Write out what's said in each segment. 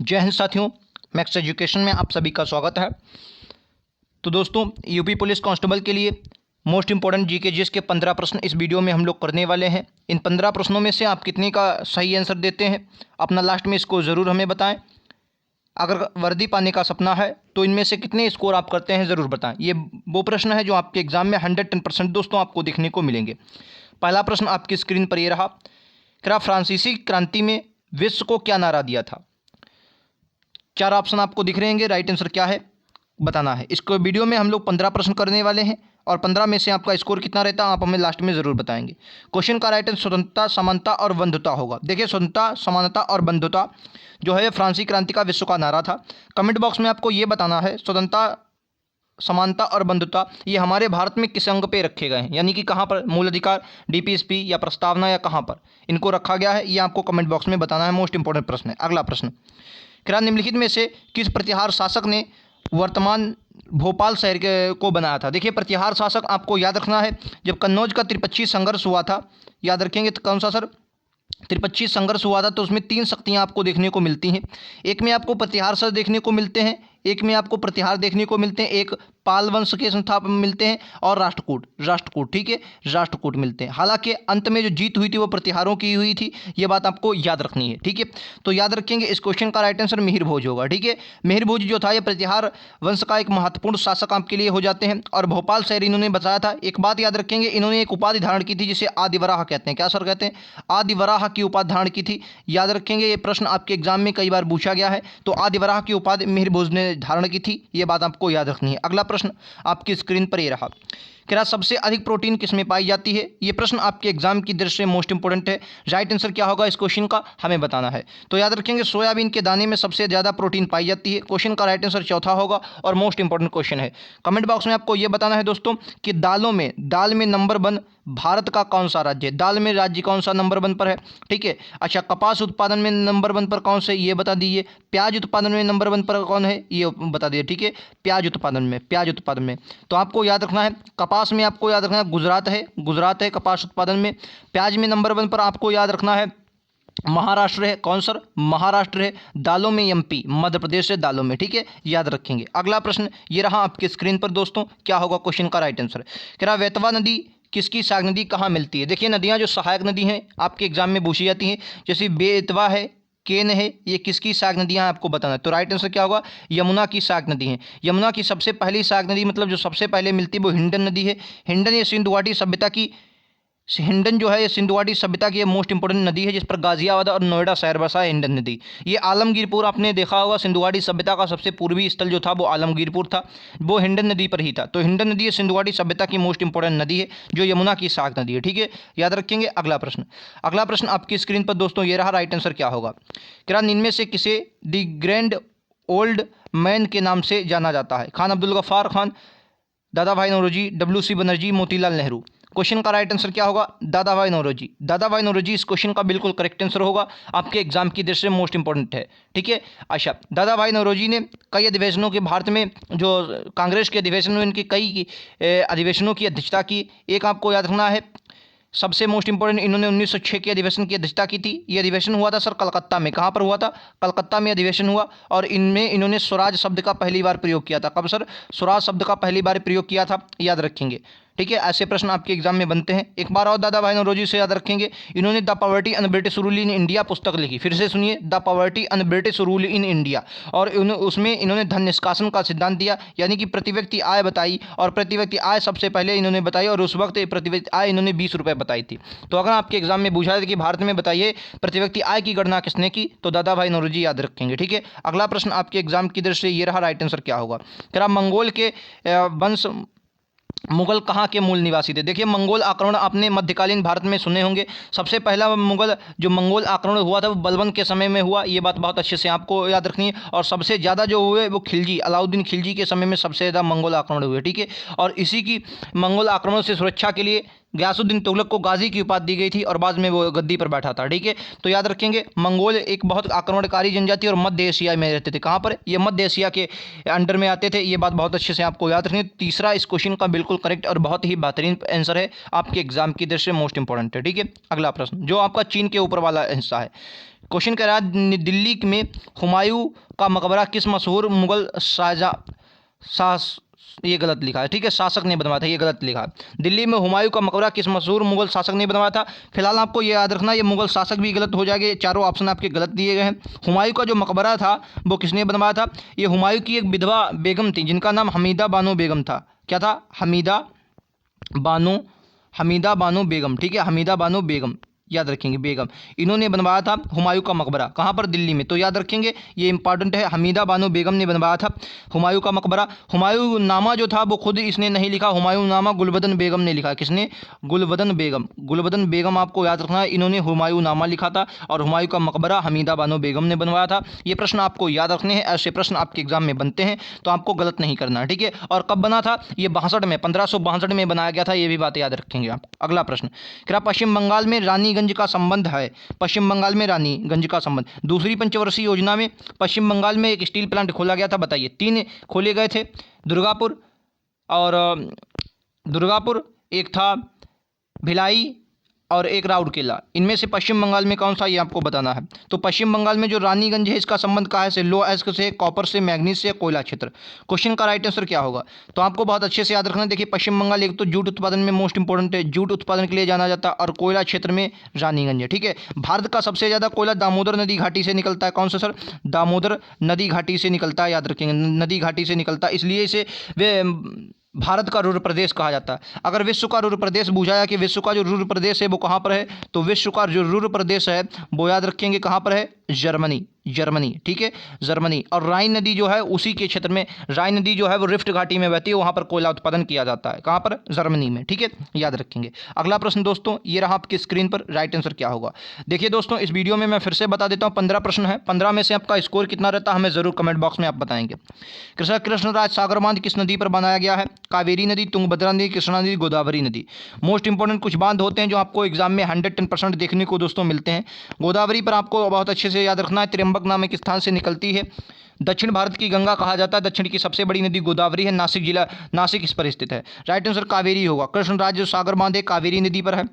जय हिंद साथियों, max education में आप सभी का स्वागत है। तो दोस्तों, यूपी पुलिस कांस्टेबल के लिए मोस्ट इंपॉर्टेंट जीके जीएस के 15 प्रश्न इस वीडियो में हम लोग करने वाले हैं। इन 15 प्रश्नों में से आप कितने का सही आंसर देते हैं अपना लास्ट में इसको ज़रूर हमें बताएं। अगर वर्दी पाने का सपना है तो इनमें से कितने स्कोर आप करते हैं ज़रूर बताएं। ये वो प्रश्न है जो आपके एग्जाम में 110% दोस्तों आपको देखने को मिलेंगे। पहला प्रश्न आपकी स्क्रीन पर ये रहा। क्या फ्रांसीसी क्रांति में विश्व को क्या नारा दिया था? 4 ऑप्शन आपको दिख रहे हैं। राइट आंसर क्या है बताना है। इसको वीडियो में हम लोग 15 प्रश्न करने वाले हैं और 15 में से आपका स्कोर कितना रहता है आप हमें लास्ट में ज़रूर बताएंगे। क्वेश्चन का राइट आंसर स्वतंत्रता, समानता और बंधुता होगा। देखिए, स्वतंत्रता, समानता और बंधुता जो है फ्रांसीसी क्रांति का विश्व का नारा था। कमेंट बॉक्स में आपको ये बताना है स्वतंत्रता, समानता और बंधुता ये हमारे भारत में किस अंग पे रखे गए हैं, यानी कि कहाँ पर, मूल अधिकार, डीपीएसपी या प्रस्तावना या कहाँ पर इनको रखा गया है, ये आपको कमेंट बॉक्स में बताना है। मोस्ट इंपॉर्टेंट प्रश्न है। अगला प्रश्न, क्या निम्नलिखित में से किस प्रतिहार शासक ने वर्तमान भोपाल शहर को बनाया था? देखिए, प्रतिहार शासक आपको याद रखना है। जब कन्नौज का त्रिपक्षीय संघर्ष हुआ था, याद रखेंगे तो कौन सा सर, त्रिपक्षीय संघर्ष हुआ था, तो उसमें 3 शक्तियां आपको देखने को मिलती हैं। एक में आपको प्रतिहार सर देखने को मिलते हैं, एक में आपको प्रतिहार देखने को मिलते हैं, एक पाल वंश के संस्थापक मिलते हैं और राष्ट्रकूट ठीक है, राष्ट्रकूट मिलते हैं। हालांकि अंत में जो जीत हुई थी वो प्रतिहारों की हुई थी, ये बात आपको याद रखनी है। ठीक है, तो याद रखेंगे इस क्वेश्चन का राइट आंसर मिहिर भोज होगा। ठीक है, मिहिर भोज जो था ये प्रतिहार वंश का एक महत्वपूर्ण शासक आपके लिए हो जाते हैं और भोपाल शहर इन्होंने बचाया था। एक बात याद रखेंगे, इन्होंने एक उपाधि धारण की थी जिसे आदिवराह कहते हैं। क्या सर कहते हैं? आदिवराह की उपाधि धारण की थी। याद रखेंगे, ये प्रश्न आपके एग्जाम में कई बार पूछा गया है। तो आदिवराह की उपाधि मिहिर भोज ने धारण की थी, ये बात आपको याद रखनी है। अगला प्रश्न आपकी स्क्रीन पर ये रहा। क्या सबसे अधिक प्रोटीन किसमें पाई जाती है? ये प्रश्न आपके एग्जाम की दृष्टि से मोस्ट इंपोर्टेंट है। राइट आंसर क्या होगा इस क्वेश्चन का हमें बताना है। तो याद रखेंगे सोयाबीन के दाने में सबसे ज़्यादा प्रोटीन पाई जाती है। क्वेश्चन का राइट आंसर चौथा होगा और मोस्ट इंपोर्टेंट क्वेश्चन है। कमेंट बॉक्स में आपको ये बताना है दोस्तों कि दाल में नंबर 1 भारत का कौन सा राज्य है? दाल में राज्य कौन सा नंबर 1 पर है? ठीक है, अच्छा, कपास उत्पादन में नंबर 1 पर कौन से, ये बता दीजिए। प्याज उत्पादन में नंबर 1 पर कौन है, ये बता दीजिए। ठीक है, प्याज उत्पादन में तो आपको याद रखना है, कपास में आपको याद रखना है गुजरात है कपास उत्पादन में। प्याज में नंबर 1 पर आपको याद रखना है महाराष्ट्र है। कौन सर? महाराष्ट्र है। दालों में एमपी, मध्य प्रदेश है दालों में। ठीक है, याद रखेंगे। अगला प्रश्न ये रहा आपकी स्क्रीन पर दोस्तों, क्या होगा क्वेश्चन का राइट आंसर? क्या वेतवा नदी किसकी सहायक नदी कहाँ मिलती है? देखिए, नदियाँ जो सहायक नदी हैं आपके एग्जाम में पूछी जाती हैं, जैसे बेतवा है, केन है, ये किसकी सहायक नदियाँ आपको बताना है। तो राइट आंसर क्या होगा? यमुना की सहायक नदी है। यमुना की सबसे पहली सहायक नदी, मतलब जो सबसे पहले मिलती है वो हिंडन नदी है। हिंडन ये सिंधु घाटी सभ्यता की, हिंडन जो है ये सिंधु घाटी सभ्यता की मोस्ट इंपोर्टेंट नदी है जिस पर गाजियाबाद और नोएडा शहर बसा है। हिंडन नदी ये आलमगीरपुर, आपने देखा होगा सिंधु घाटी सभ्यता का सबसे पूर्वी स्थल जो था वो आलमगीरपुर था, वो हिंडन नदी पर ही था। तो हिंडन नदी सिंधु घाटी सभ्यता की मोस्ट इंपोर्टेंट नदी है जो यमुना की सहायक नदी है। ठीक है, याद रखेंगे। अगला प्रश्न आपकी स्क्रीन पर दोस्तों ये रहा। राइट आंसर क्या होगा? क्या इनमें से किसे द ग्रैंड ओल्ड मैन के नाम से जाना जाता है? खान अब्दुल गफ्फार खान, दादा भाई नौरोजी, WC बनर्जी, मोतीलाल नेहरू। क्वेश्चन का राइट आंसर क्या होगा? दादा भाई नौरोजी इस क्वेश्चन का बिल्कुल करेक्ट आंसर होगा, आपके एग्जाम की दृष्टि से मोस्ट इंपोर्टेंट है। ठीक है, अच्छा, दादा भाई नौरोजी ने कई अधिवेशनों के, भारत में जो कांग्रेस के अधिवेशन में इनकी कई अधिवेशनों की अध्यक्षता की। एक आपको याद रखना है सबसे मोस्ट इंपोर्टेंट, इन्होंने 1906 के अधिवेशन की अध्यक्षता की थी। ये अधिवेशन हुआ था सर कलकत्ता में। कहाँ पर हुआ था? कलकत्ता में अधिवेशन हुआ और इनमें इन्होंने स्वराज शब्द का पहली बार प्रयोग किया था। कब सर? स्वराज शब्द का पहली बार प्रयोग किया था, याद रखेंगे। ठीक है, ऐसे प्रश्न आपके एग्जाम में बनते हैं। एक बार और दादा भाई नौरोजी से याद रखेंगे, इन्होंने the poverty and British rule in India पुस्तक लिखी। फिर से सुनिए, the poverty and British rule in India, और उसमें इन्होंने धन निष्कासन का सिद्धांत दिया, यानी कि प्रति व्यक्ति आय बताई, और प्रति व्यक्ति आय सबसे पहले इन्होंने बताई और उस वक्त प्रति व्यक्ति आय इन्होंने 20 रुपये बताई थी। तो अगर आपके एग्जाम में पूछा जाए कि भारत में बताइए प्रति व्यक्ति आय की गणना किसने की, तो दादा भाई नौरोजी याद रखेंगे। ठीक है, अगला प्रश्न आपके एग्जाम की दृष्टि से ये रहा। राइट आंसर क्या होगा? क्या मंगोल के वंश मुगल कहाँ के मूल निवासी थे? देखिए, मंगोल आक्रमण आपने मध्यकालीन भारत में सुने होंगे। सबसे पहला मंगोल आक्रमण हुआ था वो बलबन के समय में हुआ, ये बात बहुत अच्छे से आपको याद रखनी है। और सबसे ज़्यादा जो हुए वो खिलजी, अलाउद्दीन खिलजी के समय में सबसे ज़्यादा मंगोल आक्रमण हुए। ठीक है, और इसी की मंगोल आक्रमण से सुरक्षा के लिए गयासुद्दीन तुगलक को गाजी की उपाधि दी गई थी और बाद में वो गद्दी पर बैठा था। ठीक है, तो याद रखेंगे मंगोल एक बहुत आक्रमणकारी जनजाति और मध्य एशिया में रहते थे। कहाँ पर? ये मध्य एशिया के अंडर में आते थे। ये बात बहुत अच्छे से आपको याद रखनी है। तीसरा इस क्वेश्चन का बिल्कुल करेक्ट और बहुत ही बेहतरीन आंसर है, आपके एग्जाम की दृष्टि से मोस्ट इंपॉर्टेंट है। ठीक है, अगला प्रश्न जो आपका चीन के ऊपर वाला हिस्सा है, क्वेश्चन कह रहा है दिल्ली में हुमायूं का मकबरा किस मशहूर मुगल ये गलत लिखा है, ठीक है, शासक ने बनवाया था, ये गलत लिखा है। दिल्ली में हुमायूं का मकबरा किस मशहूर मुगल शासक ने बनवाया था। फिलहाल आपको ये याद रखना, ये मुगल शासक भी गलत हो जाएंगे, चारों ऑप्शन आपके गलत दिए गए हैं। हुमायूं का जो मकबरा था वो किसने बनवाया था। ये हुमायूं की एक विधवा बेगम थी जिनका नाम हमीदा बानो बेगम था। क्या था? हमीदा बानो बेगम, ठीक है, हमीदा बानो बेगम, याद रखेंगे, बेगम। इन्होंने बनवाया था हुमायूं का मकबरा। कहाँ पर? दिल्ली में। तो याद रखेंगे, ये इंपॉर्टेंट है, हमीदा बानो बेगम ने बनवाया था हुमायूं का मकबरा। हुमायूं नामा जो था वो खुद इसने नहीं लिखा, हुमायूं नामा गुलबदन बेगम ने लिखा। किसने? गुलबदन बेगम आपको याद रखना है, इन्होंने हुमायूं नामा लिखा था और हुमायूं का मकबरा हमीदा बानो बेगम ने बनवाया था। ये प्रश्न आपको याद रखने हैं, ऐसे प्रश्न आपके एग्जाम में बनते हैं तो आपको गलत नहीं करना है, ठीक है। और कब बना था? ये 62 में, 1562 में बनाया गया था, ये भी बात याद रखेंगे आप। अगला प्रश्न, क्या पश्चिम बंगाल में रानीगंज का संबंध है? पश्चिम बंगाल में रानीगंज का संबंध, दूसरी पंचवर्षीय योजना में पश्चिम बंगाल में एक स्टील प्लांट खोला गया था, बताइए। 3 खोले गए थे, दुर्गापुर, एक था भिलाई और एक राउरकेला। इनमें से पश्चिम बंगाल में कौन सा, ये आपको बताना है। तो पश्चिम बंगाल में जो रानीगंज है इसका संबंध कहाँ से? लो एस्क से, कॉपर से, मैग्नीज से, कोयला क्षेत्र। क्वेश्चन का राइट आंसर क्या होगा? तो आपको बहुत अच्छे से याद रखना। देखिए, पश्चिम बंगाल एक तो जूट उत्पादन में मोस्ट इंपॉर्टेंट है, जूट उत्पादन के लिए जाना जाता है, और कोयला क्षेत्र में रानीगंज है, ठीक है। भारत का सबसे ज़्यादा कोयला दामोदर नदी घाटी से निकलता है। कौन सा सर? दामोदर नदी घाटी से निकलता है, याद रखेंगे, नदी घाटी से निकलता है, इसलिए इसे वे भारत का रुद्र प्रदेश कहा जाता है। अगर विश्व का रुद्र प्रदेश पूछा जाए कि विश्व का जो रुद्र प्रदेश है वो कहाँ पर है, तो विश्व का जो रुद्र प्रदेश है वो याद रखेंगे कहाँ पर है? जर्मनी, ठीक है, जर्मनी। और राइन नदी जो है उसी के क्षेत्र में, राइन नदी जो है वो रिफ्ट घाटी में बहती है, वहाँ पर कोयला उत्पादन किया जाता है। कहाँ पर? जर्मनी में, ठीक है, याद रखेंगे। अगला प्रश्न दोस्तों, ये रहा आपकी स्क्रीन पर, राइट आंसर क्या होगा। देखिए दोस्तों, इस वीडियो में मैं फिर से बता देता हूँ, 15 प्रश्न है, 15 में से आपका स्कोर कितना रहता है हमें जरूर कमेंट बॉक्स में आप बताएंगे। कृष्णराज सागर बांध किस नदी पर बनाया गया है? कावेरी नदी, तुंगभद्रा नदी, कृष्णा नदी, गोदावरी नदी। मोस्ट इंपॉर्टेंट कुछ बांध होते हैं जो आपको एग्जाम में 110% देखने को दोस्तों मिलते हैं। गोदावरी पर आपको बहुत अच्छे से याद रखना है, त्र्यंबक नाम एक स्थान से निकलती है। दक्षिण भारत की गंगा कहा जाता है, दक्षिण की सबसे बड़ी नदी गोदावरी है, नासिक इस पर स्थित है। राइट आंसर कावेरी होगा। कृष्णराज सागर बांध है कावेरी नदी पर है।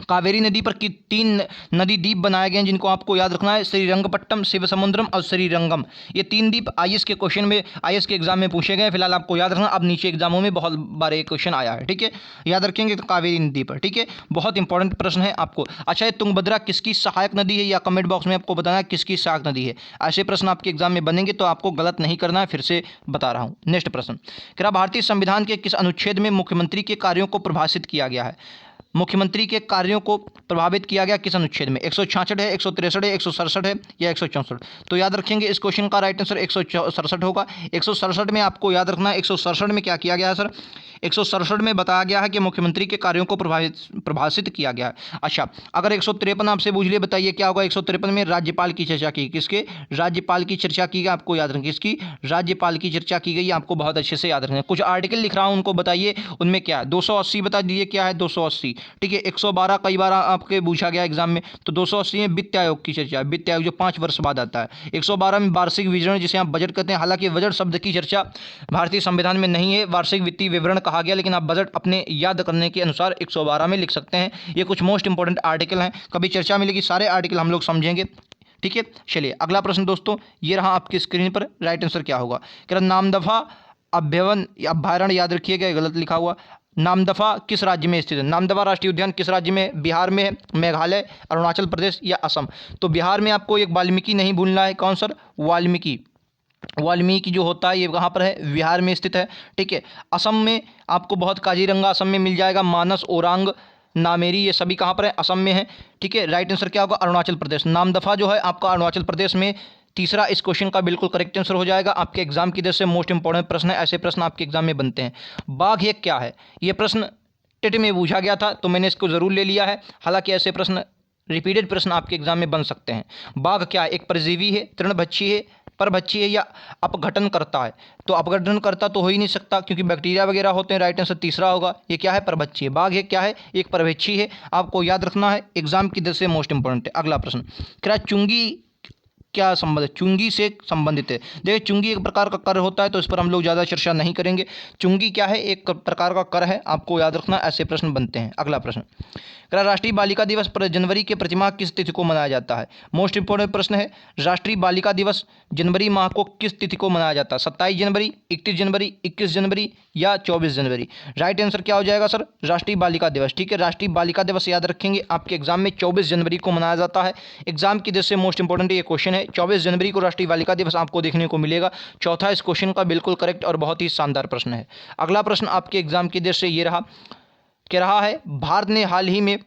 कावेरी नदी पर 3 नदी द्वीप बनाए गए हैं जिनको आपको याद रखना है, श्रीरंगपट्टम, शिवसमुद्रम और श्रीरंगम। ये 3 द्वीप आईएएस के क्वेश्चन में, आईएएस के एग्जाम में पूछे गए। फिलहाल आपको याद रखना, अब नीचे एग्जामों में बहुत बार एक क्वेश्चन आया है, ठीक है, याद रखेंगे तो कावेरी नदी पर, ठीक है, बहुत इंपॉर्टेंट प्रश्न है आपको। अच्छा, ये तुंगभद्रा किसकी सहायक नदी है, या कमेंट बॉक्स में आपको बताना है किसकी सहायक नदी है। ऐसे प्रश्न आपके एग्जाम में बनेंगे तो आपको गलत नहीं करना है, फिर से बता रहा हूँ। नेक्स्ट प्रश्न, क्या भारतीय संविधान के किस अनुच्छेद में मुख्यमंत्री के कार्यों को परिभाषित किया गया है? मुख्यमंत्री के कार्यों को प्रभावित किया गया किस अनुच्छेद में? 166 है, 163 है, 167 है या 164? तो याद रखेंगे इस क्वेश्चन का राइट आंसर 167 होगा। 167 में आपको याद रखना है, 167 में क्या किया गया है सर? 167 में बताया गया है कि मुख्यमंत्री के कार्यों को प्रभाषित किया गया है। अच्छा, अगर 153 आपसे पूछ लिए, बताइए क्या होगा? 153 में राज्यपाल की चर्चा की, किसके? राज्यपाल की चर्चा की गई, आपको याद रखें, किसकी? राज्यपाल की चर्चा की गई, आपको बहुत अच्छे से याद रखना। कुछ आर्टिकल लिख रहा हूँ उनको बताइए, उनमें क्या है? 280 बता दीजिए क्या है? 280, ठीक है। 112 कई बार आपके पूछा गया एग्जाम में, तो 280 में वित्त आयोग की चर्चा, वित्त आयोग जो 5 वर्ष बाद आता है। 112 में वार्षिक विवरण जिसे आप बजट कहते हैं, हालांकि बजट शब्द की चर्चा भारतीय संविधान में नहीं है, वार्षिक वित्तीय विवरण कहा गया, लेकिन आप बजट अपने याद करने के अनुसार 112 में लिख सकते हैं। ये कुछ मोस्ट इंपॉर्टेंट आर्टिकल हैं, कभी चर्चा मिलेगी सारे आर्टिकल हम लोग समझेंगे, ठीक है। चलिए अगला प्रश्न दोस्तों, ये रहा आपकी स्क्रीन पर, राइट आंसर क्या होगा? क्या नामदफा अभ्यारण्य, याद रखिएगा, गलत लिखा हुआ। नामदफा किस राज्य में स्थित है? नामदफा राष्ट्रीय उद्यान किस राज्य में? बिहार में है, मेघालय, अरुणाचल प्रदेश या असम? तो बिहार में आपको एक वाल्मीकि नहीं भूलना है। कौन सर? वाल्मीकि जो होता है ये कहाँ पर है? बिहार में स्थित है, ठीक है। असम में आपको बहुत, काजीरंगा असम में मिल जाएगा, मानस, ओरांग, नामेरी, ये सभी कहाँ पर है? असम में है, ठीक है। राइट आंसर क्या होगा? अरुणाचल प्रदेश। नामदफा जो है आपका अरुणाचल प्रदेश में, तीसरा इस क्वेश्चन का बिल्कुल करेक्ट आंसर हो जाएगा। आपके एग्जाम की दृष्टि से मोस्ट इंपॉर्टेंट प्रश्न है, ऐसे प्रश्न आपके एग्जाम में बनते हैं। बाघ ये क्या है? ये प्रश्न टेट में पूछा गया था तो मैंने इसको जरूर ले लिया है, हालांकि ऐसे प्रश्न रिपीटेड प्रश्न आपके एग्जाम में बन सकते हैं। बाघ क्या है? एक परजीवी है, तृणभक्षी है, परभक्षी है या अपघटन करता है? तो अपघटन करता तो हो ही नहीं सकता क्योंकि बैक्टीरिया वगैरह होते हैं। राइट आंसर तीसरा होगा। ये क्या है? परभक्षी है। बाघ ये क्या है? एक परभक्षी है, आपको याद रखना है, एग्जाम की दृष्टि से मोस्ट इंपॉर्टेंट है। अगला प्रश्न, क्या चुंगी क्या संबंध है? चुंगी से संबंधित है। देखिए चुंगी एक प्रकार का कर होता है, तो इस पर हम लोग ज़्यादा चर्चा नहीं करेंगे। चुंगी क्या है? एक प्रकार का कर है, आपको याद रखना, ऐसे प्रश्न बनते हैं। अगला प्रश्न, राष्ट्रीय बालिका दिवस पर जनवरी के प्रतिमाह किस तिथि को मनाया जाता है? मोस्ट इंपोर्टेंट प्रश्न है। राष्ट्रीय बालिका दिवस जनवरी माह को किस तिथि को मनाया जाता है? 27 जनवरी, 31 जनवरी, 21 जनवरी या 24 जनवरी? राइट आंसर क्या हो जाएगा सर? राष्ट्रीय बालिका दिवस। ठीक है, राष्ट्रीय बालिका दिवस याद रखेंगे, आपके एग्जाम में 24 जनवरी को मनाया जाता है। एग्जाम की दृष्टि से मोस्ट इंपोर्टेंट ये क्वेश्चन है। 24 जनवरी को राष्ट्रीय बालिका दिवस आपको देखने को मिलेगा। चौथा इस क्वेश्चन का बिल्कुल करेक्ट और बहुत ही शानदार प्रश्न है। अगला प्रश्न आपके एग्जाम की दृष्टि से ये रहा, कह रहा है भारत ने हाल ही में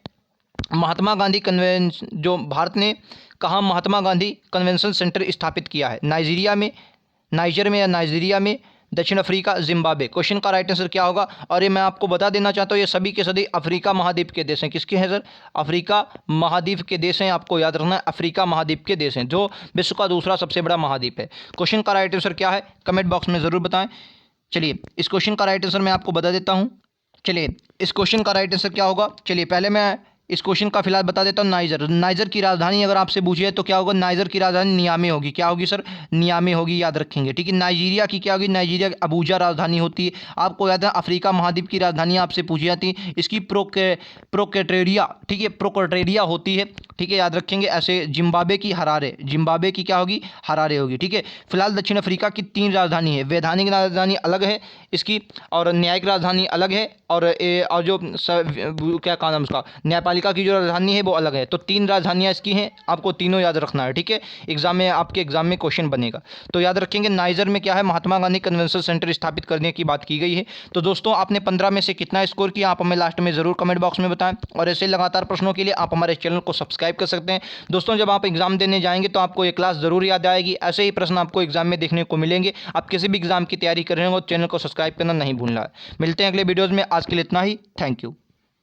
महात्मा गांधी कन्वेंशन, जो भारत ने कहाँ महात्मा गांधी कन्वेंशन सेंटर स्थापित किया है? नाइजीरिया में, नाइजर में या नाइजीरिया में, दक्षिण अफ्रीका, जिम्बाब्वे? क्वेश्चन का राइट आंसर क्या होगा? और ये मैं आपको बता देना चाहता हूँ, ये सभी के सभी अफ्रीका महाद्वीप के देश हैं। किसके हैं सर? अफ्रीका महाद्वीप के देश हैं। आपको याद रखना है, अफ्रीका महाद्वीप के देश हैं, जो विश्व का दूसरा सबसे बड़ा महाद्वीप है। क्वेश्चन का राइट आंसर क्या है? कमेंट बॉक्स में ज़रूर बताएं। चलिए इस क्वेश्चन का राइट आंसर मैं आपको बता देता हूँ। चलिए इस क्वेश्चन का राइट आंसर क्या होगा? चलिए पहले मैं इस क्वेश्चन का फिलहाल बता देता हूँ। नाइजर, नाइजर की राजधानी अगर आपसे पूछे तो क्या होगा? नाइजर की राजधानी नियामे होगी। क्या होगी सर? नियामे होगी, याद रखेंगे। ठीक है, नाइजीरिया की क्या होगी? नाइजीरिया की अबूजा राजधानी होती है। आपको याद है अफ्रीका महाद्वीप की राजधानी आपसे पूछी जाती है, इसकी प्रोकेटेरिया, ठीक है, प्रोकेटेरिया होती है। ठीक है, याद रखेंगे ऐसे। जिम्बाब्वे की हरारे, जिम्बाब्वे की क्या होगी? हरारे होगी। ठीक है, फिलहाल दक्षिण अफ्रीका की 3 राजधानी है। वैधानिक राजधानी अलग है इसकी, और न्यायिक राजधानी अलग है, और जो क्या नाम है उसका, न्यायपालिका की जो राजधानी है वो अलग है। तो 3 राजधानियाँ इसकी हैं, आपको तीनों याद रखना है। ठीक है, एग्जाम में, आपके एग्जाम में क्वेश्चन बनेगा तो याद रखेंगे। नाइजर में क्या है? महात्मा गांधी कन्वेंशन सेंटर स्थापित करने की बात की गई है। तो दोस्तों आपने 15 में से कितना स्कोर किया, आप हमें लास्ट में ज़रूर कमेंट बॉक्स में बताएं। और ऐसे लगातार प्रश्नों के लिए आप हमारे चैनल को सब्सक्राइब कर सकते हैं। दोस्तों जब आप एग्जाम देने जाएंगे तो आपको ये क्लास ज़रूर याद आएगी। ऐसे ही प्रश्न आपको एग्जाम में देखने को मिलेंगे। आप किसी भी एग्जाम की तैयारी कर रहे हो, चैनल को सब्सक्राइब करना नहीं भूलना है। मिलते हैं अगले वीडियोज़ में। आज के लिए इतना ही। Thank you.